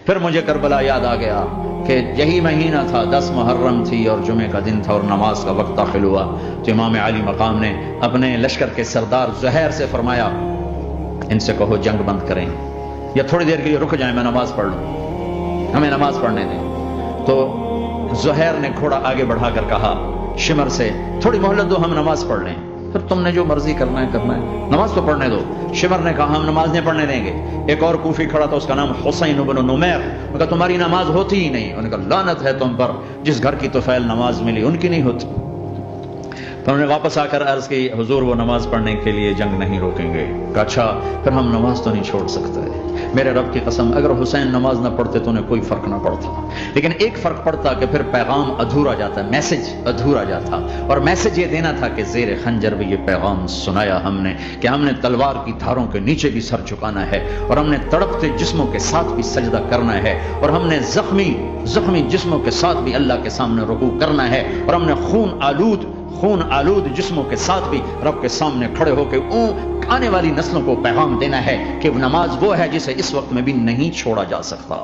پھر مجھے کربلا یاد آ گیا کہ یہی مہینہ تھا، 10 محرم تھی اور جمعے کا دن تھا اور نماز کا وقت داخل ہوا تو امام علی مقام نے اپنے لشکر کے سردار زہیر سے فرمایا ان سے کہو جنگ بند کریں یا تھوڑی دیر کے لیے رک جائیں، میں نماز پڑھ لوں، ہمیں نماز پڑھنے دیں۔ تو زہیر نے گھوڑا آگے بڑھا کر کہا شمر سے تھوڑی مہلت دو، ہم نماز پڑھ لیں، پھر تم نے جو مرضی کرنا ہے نماز تو پڑھنے دو۔ شمر نے کہا ہم نماز نہیں پڑھنے دیں گے۔ ایک اور کوفی کھڑا تھا، اس کا نام حسین بن نمیر، انہوں نے کہا تمہاری نماز ہوتی ہی نہیں۔ انہوں نے کہا لعنت ہے تم پر، جس گھر کی طفیل نماز ملی ان کی نہیں ہوتی۔ تو انہوں نے واپس آ کر عرض کی حضور وہ نماز پڑھنے کے لیے جنگ نہیں روکیں گے۔ کہا اچھا پھر ہم نماز تو نہیں چھوڑ سکتے۔ میرے رب کی قسم اگر حسین نماز نہ پڑھتے تو انہیں کوئی فرق نہ پڑتا، لیکن ایک فرق پڑتا کہ پھر پیغام ادھورا جاتا، میسج ادھورا جاتا، اور میسج یہ دینا تھا کہ زیر خنجر بھی یہ پیغام سنایا ہم نے کہ ہم نے تلوار کی دھاروں کے نیچے بھی سر جھکانا ہے اور ہم نے تڑپتے جسموں کے ساتھ بھی سجدہ کرنا ہے اور ہم نے زخمی جسموں کے ساتھ بھی اللہ کے سامنے رکوع کرنا ہے اور ہم نے خون آلود جسموں کے ساتھ بھی رب کے سامنے کھڑے ہو کے آنے والی نسلوں کو پیغام دینا ہے کہ نماز وہ ہے جسے اس وقت میں بھی نہیں چھوڑا جا سکتا۔